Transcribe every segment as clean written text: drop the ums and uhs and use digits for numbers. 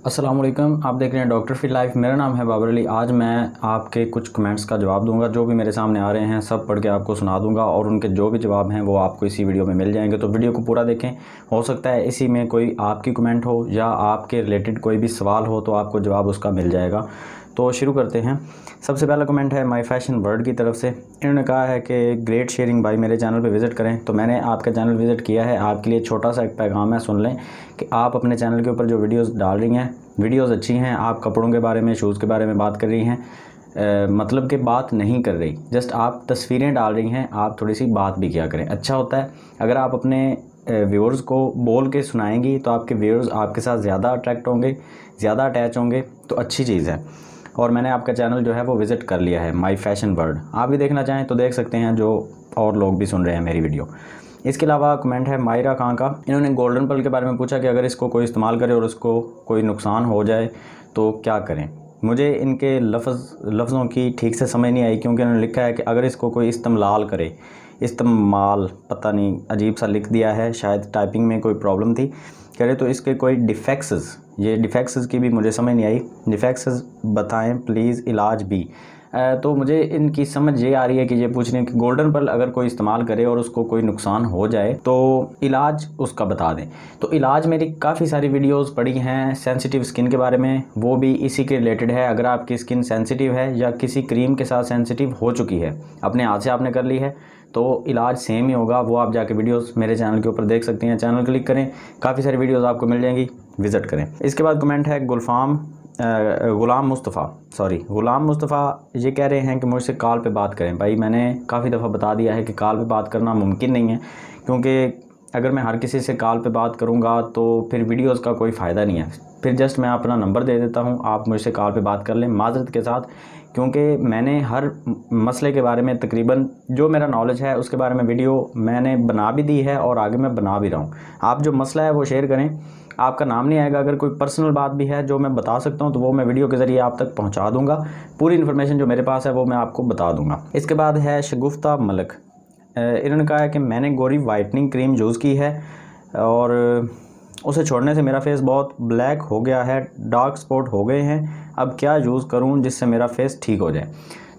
अस्सलाम वालेकुम। आप देख रहे हैं डॉक्टर फी लाइफ। मेरा नाम है बाबर अली। आज मैं आपके कुछ कमेंट्स का जवाब दूंगा। जो भी मेरे सामने आ रहे हैं सब पढ़ के आपको सुना दूंगा और उनके जो भी जवाब हैं वो आपको इसी वीडियो में मिल जाएंगे। तो वीडियो को पूरा देखें। हो सकता है इसी में कोई आपकी कमेंट हो या आपके रिलेटेड कोई भी सवाल हो तो आपको जवाब उसका मिल जाएगा। तो शुरू करते हैं। सबसे पहला कमेंट है माय फैशन वर्ल्ड की तरफ से। इन्होंने कहा है कि ग्रेट शेयरिंग भाई, मेरे चैनल पे विज़िट करें। तो मैंने आपका चैनल विज़िट किया है। आपके लिए छोटा सा एक पैगाम है, सुन लें कि आप अपने चैनल के ऊपर जो वीडियोस डाल रही हैं, वीडियोस अच्छी हैं। आप कपड़ों के बारे में, शूज़ के बारे में बात कर रही हैं, मतलब कि बात नहीं कर रही, जस्ट आप तस्वीरें डाल रही हैं। आप थोड़ी सी बात भी किया करें, अच्छा होता है। अगर आप अपने व्यूअर्स को बोल के सुनाएंगी तो आपके व्यूअर्स आपके साथ ज़्यादा अट्रैक्ट होंगे, ज़्यादा अटैच होंगे, तो अच्छी चीज़ है। और मैंने आपका चैनल जो है वो विज़िट कर लिया है, माय फैशन वर्ल्ड। आप भी देखना चाहें तो देख सकते हैं, जो और लोग भी सुन रहे हैं मेरी वीडियो। इसके अलावा कमेंट है मायरा खान का। इन्होंने गोल्डन पर्ल के बारे में पूछा कि अगर इसको कोई इस्तेमाल करे और उसको कोई नुकसान हो जाए तो क्या करें। मुझे इनके लफ्ज़ों की ठीक से समझ नहीं आई, क्योंकि इन्होंने लिखा है कि अगर इसको कोई इस्तेमाल करे, इस्तेमाल पता नहीं अजीब सा लिख दिया है, शायद टाइपिंग में कोई प्रॉब्लम थी। करे तो इसके कोई डिफेक्ट्स, ये डिफेक्ट्स की भी मुझे समझ नहीं आई। डिफेक्ट्स बताएं प्लीज़, इलाज भी। तो मुझे इनकी समझ ये आ रही है कि ये पूछ रहे हैं कि गोल्डन पर्ल अगर कोई इस्तेमाल करे और उसको कोई नुकसान हो जाए तो इलाज उसका बता दें। तो इलाज मेरी काफ़ी सारी वीडियोस पड़ी हैं सेंसिटिव स्किन के बारे में, वो भी इसी के रिलेटेड है। अगर आपकी स्किन सेंसिटिव है या किसी क्रीम के साथ सेंसिटिव हो चुकी है, अपने हाथ से आपने कर ली है, तो इलाज सेम ही होगा। वो आप जाके वीडियोस मेरे चैनल के ऊपर देख सकते हैं। चैनल क्लिक करें, काफ़ी सारी वीडियोस आपको मिल जाएंगी, विज़िट करें। इसके बाद कमेंट है गुलाम मुस्तफ़ा। ये कह रहे हैं कि मुझसे कॉल पे बात करें। भाई मैंने काफ़ी दफ़ा बता दिया है कि कॉल पे बात करना मुमकिन नहीं है, क्योंकि अगर मैं हर किसी से कॉल पे बात करूँगा तो फिर वीडियोस का कोई फ़ायदा नहीं है। फिर जस्ट मैं अपना नंबर दे देता हूँ, आप मुझसे कॉल पे बात कर लें माज़रत के साथ, क्योंकि मैंने हर मसले के बारे में तकरीबन जो मेरा नॉलेज है उसके बारे में वीडियो मैंने बना भी दी है और आगे मैं बना भी रहा हूँ। आप जो मसला है वो शेयर करें, आपका नाम नहीं आएगा। अगर कोई पर्सनल बात भी है जो मैं बता सकता हूँ तो वो मैं वीडियो के ज़रिए आप तक पहुँचा दूँगा। पूरी इन्फॉर्मेशन जो मेरे पास है वो मैं आपको बता दूँगा। इसके बाद है शगुफ्ता मलिक। इन्होंने कहा है कि मैंने गोरी वाइटनिंग क्रीम यूज़ की है और उसे छोड़ने से मेरा फेस बहुत ब्लैक हो गया है, डार्क स्पॉट हो गए हैं। अब क्या यूज़ करूं जिससे मेरा फेस ठीक हो जाए।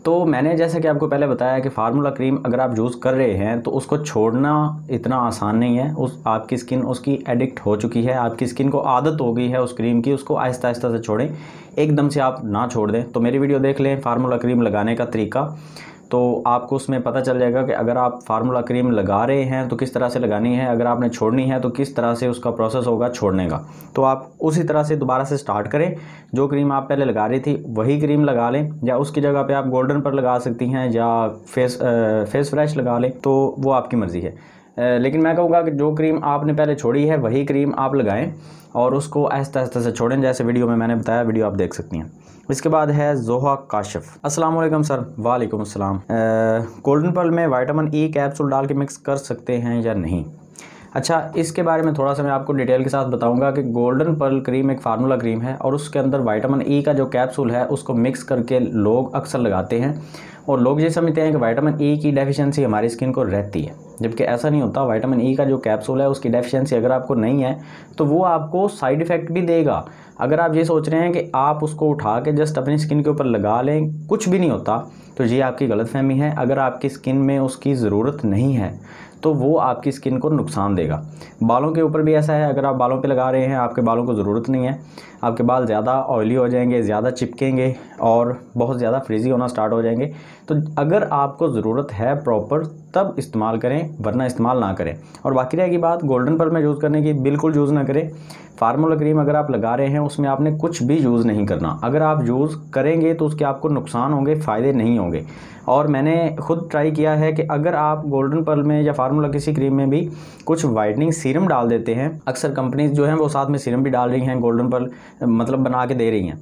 तो मैंने जैसा कि आपको पहले बताया कि फार्मूला क्रीम अगर आप यूज़ कर रहे हैं तो उसको छोड़ना इतना आसान नहीं है। आपकी स्किन उसकी एडिक्ट हो चुकी है, आपकी स्किन को आदत हो गई है उस क्रीम की। उसको आहिस्ता आहिस्ता से छोड़ें, एकदम से आप ना छोड़ दें। तो मेरी वीडियो देख लें फार्मूला क्रीम लगाने का तरीका, तो आपको उसमें पता चल जाएगा कि अगर आप फार्मूला क्रीम लगा रहे हैं तो किस तरह से लगानी है, अगर आपने छोड़नी है तो किस तरह से उसका प्रोसेस होगा छोड़ने का। तो आप उसी तरह से दोबारा से स्टार्ट करें। जो क्रीम आप पहले लगा रही थी वही क्रीम लगा लें, या उसकी जगह पे आप गोल्डन पर लगा सकती हैं या फेस फ्रेश लगा लें, तो वो आपकी मर्ज़ी है। लेकिन मैं कहूँगा कि जो क्रीम आपने पहले छोड़ी है वही क्रीम आप लगाएं और उसको आहिस्ता आहिस्ता से छोड़ें, जैसे वीडियो में मैंने बताया। वीडियो आप देख सकती हैं। इसके बाद है जोहा काशिफ। अस्सलाम वालेकुम सर। वालेकुम अस्सलाम। गोल्डन पर्ल में विटामिन ई कैप्सूल डाल के मिक्स कर सकते हैं या नहीं? अच्छा, इसके बारे में थोड़ा सा मैं आपको डिटेल के साथ बताऊंगा कि गोल्डन पर्ल क्रीम एक फार्मूला क्रीम है और उसके अंदर विटामिन ई का जो कैप्सूल है उसको मिक्स करके लोग अक्सर लगाते हैं, और लोग ये समझते हैं कि विटामिन ई की डेफिशिएंसी हमारी स्किन को रहती है, जबकि ऐसा नहीं होता। विटामिन ई का जो कैप्सूल है उसकी डेफिशिएंसी अगर आपको नहीं है तो वो आपको साइड इफ़ेक्ट भी देगा। अगर आप ये सोच रहे हैं कि आप उसको उठा के जस्ट अपनी स्किन के ऊपर लगा लें, कुछ भी नहीं होता, तो ये आपकी गलतफहमी है। अगर आपकी स्किन में उसकी ज़रूरत नहीं है तो वो आपकी स्किन को नुकसान देगा। बालों के ऊपर भी ऐसा है, अगर आप बालों पे लगा रहे हैं, आपके बालों को ज़रूरत नहीं है, आपके बाल ज़्यादा ऑयली हो जाएंगे, ज़्यादा चिपकेंगे और बहुत ज़्यादा फ्रीजी होना स्टार्ट हो जाएंगे। तो अगर आपको ज़रूरत है प्रॉपर तब इस्तेमाल करें, वरना इस्तेमाल ना करें। और बाकी रहेगी बात गोल्डन पर्ल में यूज़ करने की, बिल्कुल यूज़ ना करें। फार्मूला क्रीम अगर आप लगा रहे हैं उसमें आपने कुछ भी यूज़ नहीं करना। अगर आप यूज़ करेंगे तो उसके आपको नुकसान होंगे, फ़ायदे नहीं होंगे। और मैंने खुद ट्राई किया है कि अगर आप गोल्डन पर्ल में या फार्मूला किसी क्रीम में भी कुछ वाइटनिंग सीरम डाल देते हैं, अक्सर कंपनीज जो हैं वो साथ में सीरम भी डाल रही हैं, गोल्डन पर्ल मतलब बना के दे रही हैं।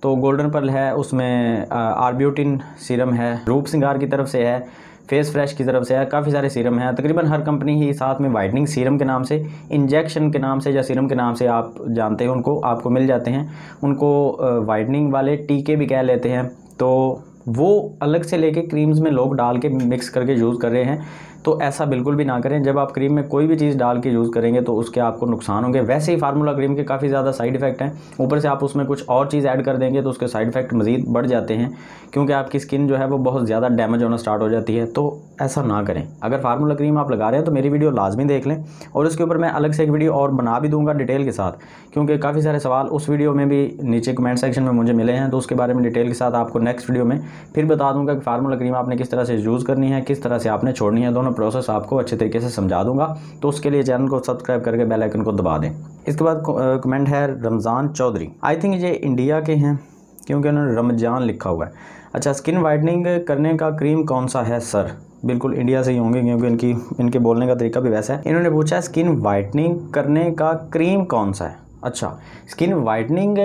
तो गोल्डन पर्ल है, उसमें आर्ब्यूटिन सीरम है, रूप सिंगार की तरफ से है, फेस फ्रेश की तरफ से है, काफ़ी सारे सीरम हैं। तकरीबन हर कंपनी ही साथ में वाइटनिंग सीरम के नाम से, इंजेक्शन के नाम से या सीरम के नाम से आप जानते हैं उनको, आपको मिल जाते हैं। उनको वाइटनिंग वाले टीके भी कह लेते हैं। तो वो अलग से लेके क्रीम्स में लोग डाल के मिक्स करके यूज़ कर रहे हैं, तो ऐसा बिल्कुल भी ना करें। जब आप क्रीम में कोई भी चीज़ डाल के यूज़ करेंगे तो उसके आपको नुकसान होंगे। वैसे ही फार्मूला क्रीम के काफ़ी ज़्यादा साइड इफ़ेक्ट हैं, ऊपर से आप उसमें कुछ और चीज़ ऐड कर देंगे तो उसके साइड इफ़ेक्ट मज़ीद बढ़ जाते हैं, क्योंकि आपकी स्किन जो है वो बहुत ज़्यादा डैमेज होना स्टार्ट हो जाती है। तो ऐसा ना करें। अगर फार्मूला क्रीम आप लगा रहे हैं तो मेरी वीडियो लाजमी देख लें, और उसके ऊपर मैं अलग से एक वीडियो और बना भी दूंगा डिटेल के साथ, क्योंकि काफ़ी सारे सवाल उस वीडियो में भी नीचे कमेंट सेक्शन में मुझे मिले हैं। तो उसके बारे में डिटेल के साथ आपको नेक्स्ट वीडियो में फिर बता दूंगा कि फार्मूला क्रीम आपने किस तरह से यूज़ करनी है, किस तरह से आपने छोड़नी है, दोनों प्रोसेस आपको अच्छे तरीके से समझा दूंगा। तो उसके लिए चैनल को सब्सक्राइब करके बेल आइकन को दबा दें। इसके बाद कमेंट है रमज़ान चौधरी, आई थिंक ये इंडिया के हैं क्योंकि उन्होंने रमजान लिखा हुआ है। अच्छा, स्किन वाइटनिंग करने का क्रीम कौन सा है सर? बिल्कुल इंडिया से ही होंगे क्योंकि इनके बोलने का तरीका भी वैसा है। इन्होंने पूछा है स्किन वाइटनिंग करने का क्रीम कौन सा है। अच्छा, स्किन वाइटनिंग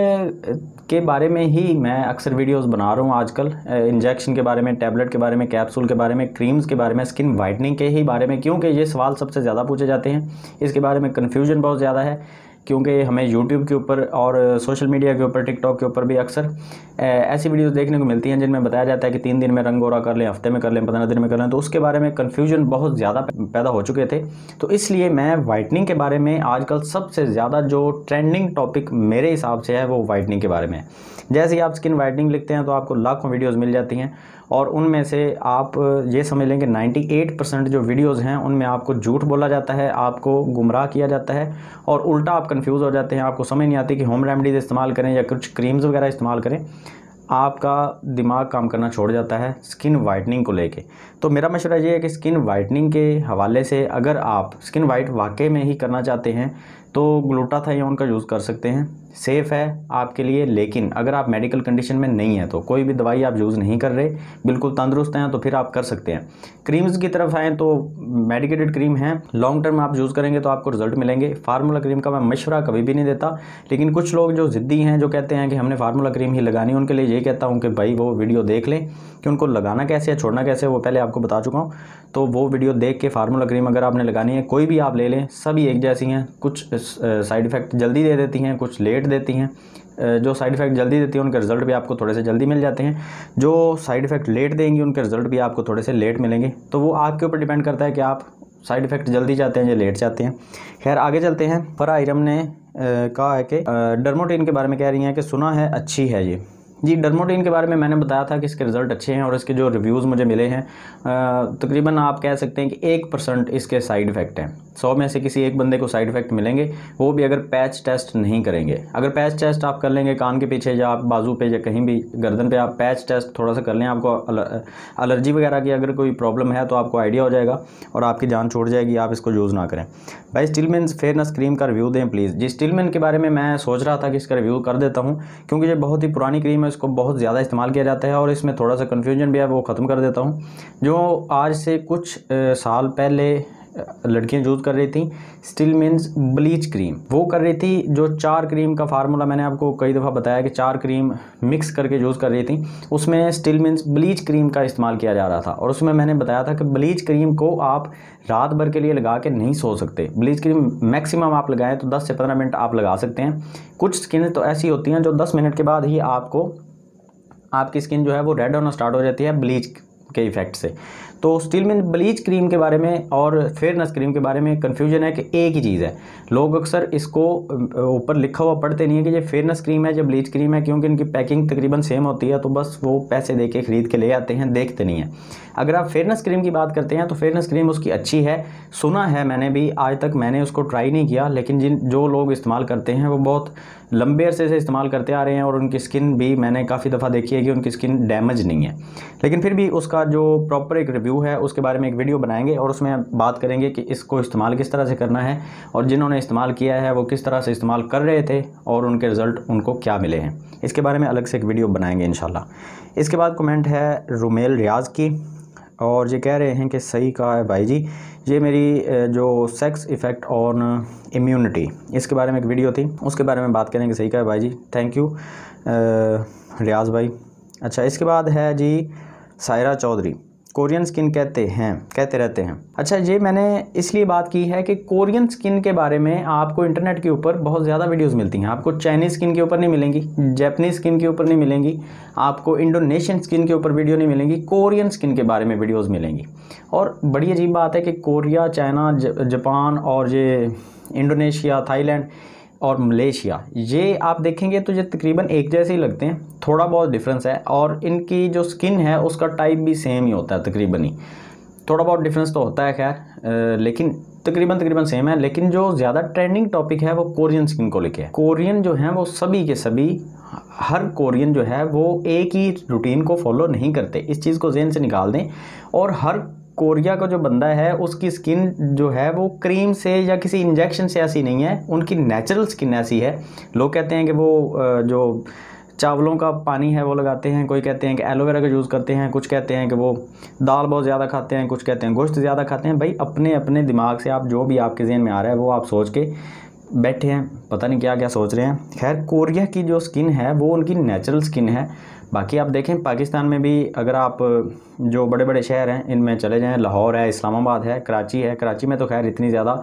के बारे में ही मैं अक्सर वीडियोस बना रहा हूँ आजकल, इंजेक्शन के बारे में, टैबलेट के बारे में, कैप्सूल के बारे में, क्रीम्स के बारे में, स्किन वाइटनिंग के ही बारे में, क्योंकि ये सवाल सबसे ज़्यादा पूछे जाते हैं। इसके बारे में कन्फ्यूजन बहुत ज़्यादा है, क्योंकि हमें YouTube के ऊपर और सोशल मीडिया के ऊपर, टिकटॉक के ऊपर भी अक्सर ऐसी वीडियोस देखने को मिलती हैं जिनमें बताया जाता है कि 3 दिन में रंग गोरा कर लें, हफ्ते में कर लें, 15 दिन में कर लें। तो उसके बारे में कन्फ्यूजन बहुत ज़्यादा पैदा हो चुके थे। तो इसलिए मैं वाइटनिंग के बारे में आजकल सबसे ज़्यादा जो ट्रेंडिंग टॉपिक मेरे हिसाब से है वो वाइटनिंग के बारे में है। जैसे ही आप स्किन वाइटनिंग लिखते हैं तो आपको लाखों वीडियोज़ मिल जाती हैं, और उनमें से आप ये समझ लेंगे 98% जो वीडियोज़ हैं उनमें आपको झूठ बोला जाता है, आपको गुमराह किया जाता है, और उल्टा आप कंफ्यूज हो जाते हैं। आपको समझ नहीं आती कि होम रेमेडीज़ इस्तेमाल करें या कुछ क्रीम्स वगैरह इस्तेमाल करें। आपका दिमाग काम करना छोड़ जाता है स्किन वाइटनिंग को लेके। तो मेरा मशवरा ये है कि स्किन वाइटनिंग के हवाले से अगर आप स्किन वाइट वाकई में ही करना चाहते हैं तो ग्लूटाथायोन का यूज़ कर सकते हैं, सेफ़ है आपके लिए। लेकिन अगर आप मेडिकल कंडीशन में नहीं है, तो कोई भी दवाई आप यूज़ नहीं कर रहे, बिल्कुल तंदुरुस्त हैं, तो फिर आप कर सकते हैं। क्रीम्स की तरफ आएँ तो मेडिकेटेड क्रीम हैं, लॉन्ग टर्म आप यूज़ करेंगे तो आपको रिजल्ट मिलेंगे। फार्मूला क्रीम का मैं मशवरा कभी भी नहीं देता, लेकिन कुछ लोग जो ज़िद्दी हैं, जो कहते हैं कि हमने फार्मूला क्रीम ही लगानी, उनके लिए ये कहता हूँ कि भाई वो वीडियो देख लें कि उनको लगाना कैसे है, छोड़ना कैसे है, वो पहले आपको बता चुका हूँ। तो वो वीडियो देख के फार्मूला क्रीम अगर आपने लगानी है, कोई भी आप ले लें, सभी एक जैसी हैं। कुछ साइड इफ़ेक्ट जल्दी दे देती हैं, कुछ लेट देती हैं। जो साइड इफ़ेक्ट जल्दी देती हैं उनके रिज़ल्ट भी आपको थोड़े से जल्दी मिल जाते हैं, जो साइड इफ़ेक्ट लेट देंगी उनके रिज़ल्ट भी आपको थोड़े से लेट मिलेंगे। तो वो आपके ऊपर डिपेंड करता है कि आप साइड इफ़ेक्ट जल्दी चाहते हैं या लेट चाहते हैं। खैर आगे चलते हैं। फरा इरम ने कहा है कि डर्मोटिन के बारे में कह रही हैं कि सुना है अच्छी है ये। जी, डर्मोटिन के बारे में मैंने बताया था कि इसके रिज़ल्ट अच्छे हैं, और इसके जो रिव्यूज़ मुझे मिले हैं तकरीबन आप कह सकते हैं कि 1% इसके साइड इफ़ेक्ट हैं। 100 में से किसी एक बंदे को साइड इफ़ेक्ट मिलेंगे, वो भी अगर पैच टेस्ट नहीं करेंगे। अगर पैच टेस्ट आप कर लेंगे कान के पीछे या आप बाजू पे या कहीं भी गर्दन पे, आप पैच टेस्ट थोड़ा सा कर लें, आपको एलर्जी वगैरह की अगर कोई प्रॉब्लम है तो आपको आइडिया हो जाएगा और आपकी जान छोड़ जाएगी, आप इसको यूज़ ना करें। भाई स्टिलमैन फेयरनेस क्रीम का रिव्यू दें प्लीज़। जी, स्टिलमैन के बारे में मैं सोच रहा था कि इसका रिव्यू कर देता हूँ, क्योंकि ये बहुत ही पुरानी क्रीम है, इसको बहुत ज़्यादा इस्तेमाल किया जाता है और इसमें थोड़ा सा कन्फ्यूजन भी है, वो ख़त्म कर देता हूँ। जो आज से कुछ साल पहले लड़कियां यूज़ कर रही थी स्टिलमैन्स ब्लीच क्रीम, वो कर रही थी जो 4 क्रीम का फार्मूला मैंने आपको कई दफ़ा बताया कि 4 क्रीम मिक्स करके यूज़ कर रही थी, उसमें स्टिलमैन्स ब्लीच क्रीम का इस्तेमाल किया जा रहा था। और उसमें मैंने बताया था कि ब्लीच क्रीम को आप रात भर के लिए लगा के नहीं सो सकते। ब्लीच क्रीम मैक्सिमम आप लगाएं तो 10 से 15 मिनट आप लगा सकते हैं। कुछ स्किन तो ऐसी होती हैं जो 10 मिनट के बाद ही आपकी स्किन जो है वो रेड होना स्टार्ट हो जाती है ब्लीच के इफेक्ट से। तो स्टिलमैन ब्लीच क्रीम के बारे में और फेयरनेस क्रीम के बारे में कन्फ्यूजन है कि एक ही चीज़ है। लोग अक्सर इसको ऊपर लिखा हुआ पढ़ते नहीं है कि ये फेयरनेस क्रीम है या ब्लीच क्रीम है, क्योंकि इनकी पैकिंग तकरीबन सेम होती है, तो बस वो पैसे दे के ख़रीद के ले आते हैं, देखते नहीं हैं। अगर आप फेयरनेस क्रीम की बात करते हैं तो फेयरनेस क्रीम उसकी अच्छी है, सुना है मैंने भी, आज तक मैंने उसको ट्राई नहीं किया, लेकिन जो लोग इस्तेमाल करते हैं वो बहुत लंबे अरसे से इस्तेमाल करते आ रहे हैं और उनकी स्किन भी मैंने काफ़ी दफ़ा देखी है कि उनकी स्किन डैमेज नहीं है। लेकिन फिर भी उसका जो प्रॉपर एक रिव्यू है उसके बारे में एक वीडियो बनाएंगे और उसमें बात करेंगे कि इसको इस्तेमाल किस तरह से करना है और जिन्होंने इस्तेमाल किया है वो किस तरह से इस्तेमाल कर रहे थे और उनके रिज़ल्ट उनको क्या मिले हैं। इसके बारे में अलग से एक वीडियो बनाएंगे इंशाल्लाह। इसके बाद कमेंट है रुमेल रियाज की, और ये कह रहे हैं कि सही कहा है भाई जी, ये मेरी जो सेक्स इफ़ेक्ट ऑन इम्यूनिटी, इसके बारे में एक वीडियो थी, उसके बारे में बात करेंगे। सही कहा है भाई जी, थैंक यू रियाज भाई। अच्छा, इसके बाद है जी सायरा चौधरी। कोरियन स्किन कहते रहते हैं। अच्छा, ये मैंने इसलिए बात की है कि कोरियन स्किन के बारे में आपको इंटरनेट के ऊपर बहुत ज़्यादा वीडियोस मिलती हैं। आपको चाइनीज़ स्किन के ऊपर नहीं मिलेंगी, जापानीज़ स्किन के ऊपर नहीं मिलेंगी, आपको इंडोनेशियन स्किन के ऊपर वीडियो नहीं मिलेंगी, कोरियन स्किन के बारे में वीडियोज़ मिलेंगी। और बड़ी अजीब बात है कि कोरिया, चाइना, जापान और ये इंडोनेशिया, थाईलैंड और मलेशिया, ये आप देखेंगे तो ये तकरीबन एक जैसे ही लगते हैं, थोड़ा बहुत डिफरेंस है। और इनकी जो स्किन है उसका टाइप भी सेम ही होता है तकरीबन ही, थोड़ा बहुत डिफरेंस तो होता है खैर, लेकिन तकरीबन सेम है। लेकिन जो ज़्यादा ट्रेंडिंग टॉपिक है वो कोरियन स्किन को लेके है। कोरियन जो हैं वो सभी के सभी, हर कोरियन जो है वो एक ही रूटीन को फॉलो नहीं करते, इस चीज़ को ज़हन से निकाल दें। और हर कोरिया का जो बंदा है उसकी स्किन जो है वो क्रीम से या किसी इंजेक्शन से ऐसी नहीं है, उनकी नेचुरल स्किन ऐसी है। लोग कहते हैं कि वो जो चावलों का पानी है वो लगाते हैं, कोई कहते हैं कि एलोवेरा का यूज़ करते हैं, कुछ कहते हैं कि वो दाल बहुत ज़्यादा खाते हैं, कुछ कहते हैं गोश्त ज़्यादा खाते हैं। भाई अपने अपने दिमाग से आप जो भी आपके ज़हन में आ रहा है वो आप सोच के बैठे हैं, पता नहीं क्या क्या सोच रहे हैं। खैर, कोरिया की जो स्किन है वो उनकी नेचुरल स्किन है। बाकी आप देखें पाकिस्तान में भी अगर आप जो बड़े बड़े शहर हैं इनमें चले जाएं, लाहौर है, इस्लामाबाद है, कराची है। कराची में तो खैर इतनी ज़्यादा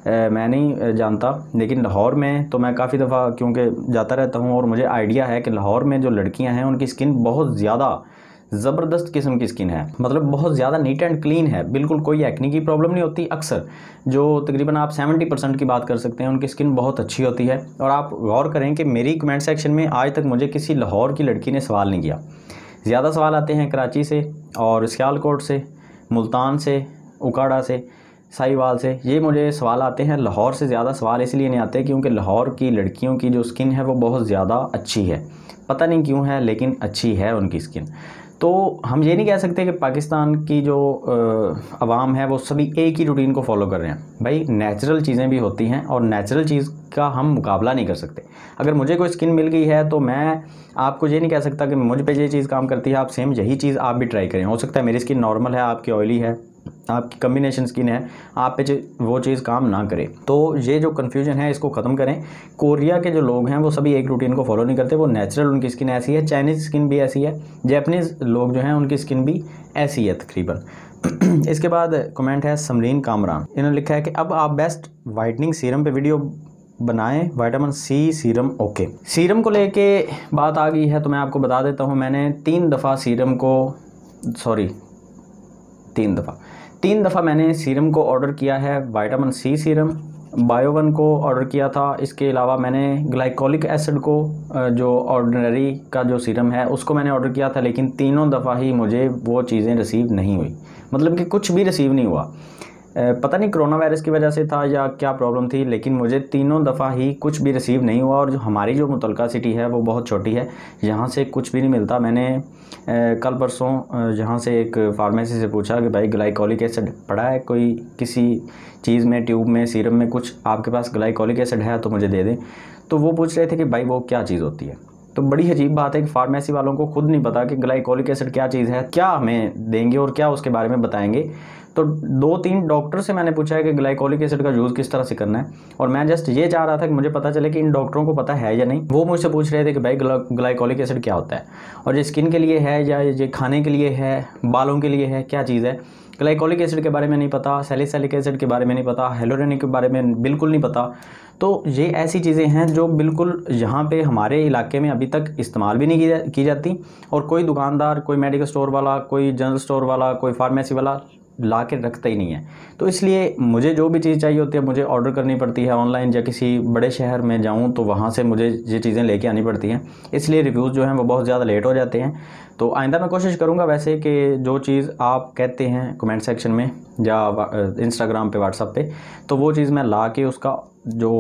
मैं नहीं जानता, लेकिन लाहौर में तो मैं काफ़ी दफ़ा क्योंकि जाता रहता हूं और मुझे आइडिया है कि लाहौर में जो लड़कियां हैं उनकी स्किन बहुत ज़्यादा ज़बरदस्त किस्म की स्किन है, मतलब बहुत ज़्यादा नीट एंड क्लीन है, बिल्कुल कोई एक्ने की प्रॉब्लम नहीं होती। अक्सर जो तकरीबन आप 70% की बात कर सकते हैं उनकी स्किन बहुत अच्छी होती है। और आप गौर करें कि मेरी कमेंट सेक्शन में आज तक मुझे किसी लाहौर की लड़की ने सवाल नहीं किया। ज़्यादा सवाल आते हैं कराची से और सियालकोट से, मुल्तान से, उकाड़ा से, साहिवाल से, ये मुझे सवाल आते हैं। लाहौर से ज़्यादा सवाल इसलिए नहीं आते क्योंकि लाहौर की लड़कियों की जो स्किन है वो बहुत ज़्यादा अच्छी है, पता नहीं क्यों है लेकिन अच्छी है उनकी स्किन। तो हम ये नहीं कह सकते कि पाकिस्तान की जो अवाम है वो सभी एक ही रूटीन को फॉलो कर रहे हैं। भाई नेचुरल चीज़ें भी होती हैं और नेचुरल चीज़ का हम मुकाबला नहीं कर सकते। अगर मुझे कोई स्किन मिल गई है तो मैं आपको ये नहीं कह सकता कि मुझ पे ये चीज़ काम करती है, आप सेम यही चीज़ आप भी ट्राई करें। हो सकता है मेरी स्किन नॉर्मल है, आपकी ऑयली है, आपकी कम्बिनेशन स्किन है, आप पे वो चीज़ काम ना करे। तो ये जो कन्फ्यूजन है इसको ख़त्म करें। कोरिया के जो लोग हैं वो सभी एक रूटीन को फॉलो नहीं करते, वो नेचुरल उनकी स्किन ऐसी है। चाइनीज़ स्किन भी ऐसी है, जापानीज़ लोग जो हैं उनकी स्किन भी ऐसी है तकरीबन। इसके बाद कमेंट है समरीन कामरान, इन्होंने लिखा है कि अब आप बेस्ट वाइटनिंग सीरम पे वीडियो बनाएं, vitamin C serum. Okay, serum को लेके बात आ गई है तो मैं आपको बता देता हूँ। मैंने 3 दफ़ा मैंने सीरम को ऑर्डर किया है। विटामिन सी सीरम, बायोवन को ऑर्डर किया था। इसके अलावा मैंने ग्लाइकोलिक एसिड को जो ऑर्डिनरी का जो सीरम है उसको मैंने ऑर्डर किया था, लेकिन तीनों दफ़ा ही मुझे वो चीज़ें रिसीव नहीं हुई, मतलब कि कुछ भी रिसीव नहीं हुआ। पता नहीं कोरोना वायरस की वजह से था या क्या प्रॉब्लम थी, लेकिन मुझे तीनों दफ़ा ही कुछ भी रिसीव नहीं हुआ। और जो हमारी जो मुतलका सिटी है वो बहुत छोटी है, यहाँ से कुछ भी नहीं मिलता। मैंने कल परसों यहाँ से एक फार्मेसी से पूछा कि भाई ग्लाइकोलिक एसिड पड़ा है कोई किसी चीज़ में, ट्यूब में, सीरम में, कुछ आपके पास ग्लाइकोलिक एसिड है तो मुझे दे दें। तो वो पूछ रहे थे कि भाई वो क्या चीज़ होती है। तो बड़ी अजीब बात है कि फार्मेसी वालों को खुद नहीं पता कि ग्लाइकोलिक एसिड क्या चीज़ है, क्या हमें देंगे और क्या उसके बारे में बताएंगे। तो 2-3 डॉक्टर से मैंने पूछा है कि ग्लाइकोलिक एसिड का यूज़ किस तरह से करना है, और मैं जस्ट ये चाह रहा था कि मुझे पता चले कि इन डॉक्टरों को पता है या नहीं। वो मुझसे पूछ रहे थे कि भाई ग्लाइकोलिक एसिड क्या होता है और ये स्किन के लिए है या ये खाने के लिए है, बालों के लिए है, क्या चीज़ है। ग्लाइकोलिक एसिड के बारे में नहीं पता, सैलिसिलिक एसिड के बारे में नहीं पता, हाइलोरेनिक के बारे में बिल्कुल नहीं पता। तो ये ऐसी चीज़ें हैं जो बिल्कुल यहाँ पे हमारे इलाके में अभी तक इस्तेमाल भी नहीं की जाती, और कोई दुकानदार, कोई मेडिकल स्टोर वाला, कोई जनरल स्टोर वाला, कोई फार्मेसी वाला ला के रखता ही नहीं है। तो इसलिए मुझे जो भी चीज़ चाहिए होती है मुझे ऑर्डर करनी पड़ती है ऑनलाइन, या किसी बड़े शहर में जाऊं तो वहां से मुझे ये चीज़ें लेके आनी पड़ती हैं। इसलिए रिव्यूज़ जो हैं वो बहुत ज़्यादा लेट हो जाते हैं। तो आइंदा मैं कोशिश करूंगा वैसे कि जो चीज़ आप कहते हैं कमेंट सेक्शन में या इंस्टाग्राम पे, व्हाट्सएप पे, तो वो चीज़ मैं ला के उसका जो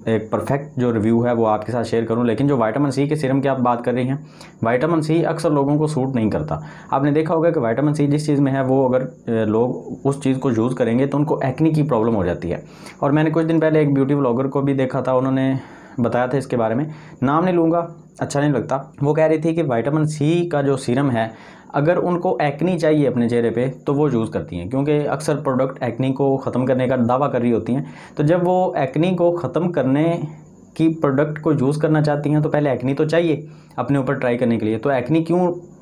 एक परफेक्ट जो रिव्यू है वो आपके साथ शेयर करूं। लेकिन जो विटामिन सी के सीरम की आप बात कर रही हैं, विटामिन सी अक्सर लोगों को सूट नहीं करता। आपने देखा होगा कि विटामिन सी जिस चीज़ में है वो अगर लोग उस चीज़ को यूज़ करेंगे तो उनको एक्ने की प्रॉब्लम हो जाती है। और मैंने कुछ दिन पहले एक ब्यूटी व्लॉगर को भी देखा था, उन्होंने बताया था इसके बारे में, नाम नहीं लूँगा, अच्छा नहीं लगता। वो कह रही थी कि विटामिन सी का जो सीरम है अगर उनको एक्नी चाहिए अपने चेहरे पे तो वो यूज़ करती हैं, क्योंकि अक्सर प्रोडक्ट एक्नी को ख़त्म करने का दावा कर रही होती हैं। तो जब वो एक्नी को ख़त्म करने की प्रोडक्ट को यूज़ करना चाहती हैं तो पहले एक्नी तो चाहिए अपने ऊपर ट्राई करने के लिए। तो एक्नी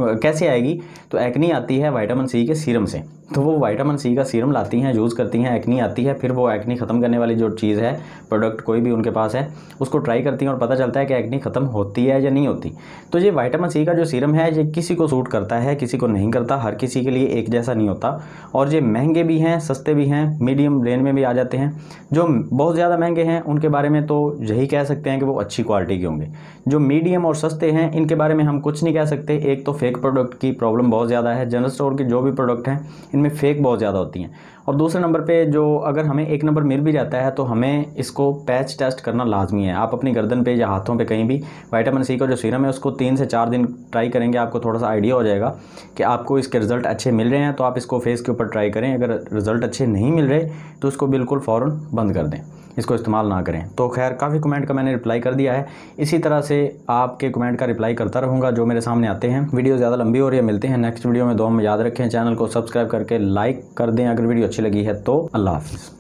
कैसे आएगी? तो एक्नी आती है विटामिन सी के सीरम से। तो वो विटामिन सी का सीरम लाती हैं, यूज़ करती हैं, एक्नी आती है, फिर वो एक्नी ख़त्म करने वाली जो चीज़ है, प्रोडक्ट कोई भी उनके पास है, उसको ट्राई करती हैं और पता चलता है कि एक्नी ख़त्म होती है या नहीं होती। तो ये विटामिन सी का जो सीरम है ये किसी को सूट करता है, किसी को नहीं करता, हर किसी के लिए एक जैसा नहीं होता। और ये महंगे भी हैं, सस्ते भी हैं, मीडियम रेंज में भी आ जाते हैं। जो बहुत ज़्यादा महंगे हैं उनके बारे में तो यही कह सकते हैं कि वो अच्छी क्वालिटी के होंगे। जो मीडियम और सस्ते हैं इनके बारे में हम कुछ नहीं कह सकते। एक तो फेक प्रोडक्ट की प्रॉब्लम बहुत ज़्यादा है, जनरल स्टोर के जो भी प्रोडक्ट हैं इनमें फेक बहुत ज़्यादा होती हैं। और दूसरे नंबर पे जो अगर हमें एक नंबर मिल भी जाता है तो हमें इसको पैच टेस्ट करना लाजमी है। आप अपनी गर्दन पे या हाथों पे कहीं भी विटामिन सी का जो सीरम है उसको 3 से 4 दिन ट्राई करेंगे, आपको थोड़ा सा आइडिया हो जाएगा कि आपको इसके रिज़ल्ट अच्छे मिल रहे हैं। तो आप इसको फेस के ऊपर ट्राई करें। अगर रिज़ल्ट अच्छे नहीं मिल रहे तो उसको बिल्कुल फ़ौरन बंद कर दें, इसको इस्तेमाल ना करें। तो खैर काफ़ी कमेंट का मैंने रिप्लाई कर दिया है, इसी तरह से आपके कमेंट का रिप्लाई करता रहूँगा जो मेरे सामने आते हैं। वीडियो ज़्यादा लंबी हो रही है, मिलते हैं नेक्स्ट वीडियो में। दुआ में याद रखें, चैनल को सब्सक्राइब करके लाइक कर दें अगर वीडियो अच्छी लगी है तो। अल्लाह हाफ़िज़।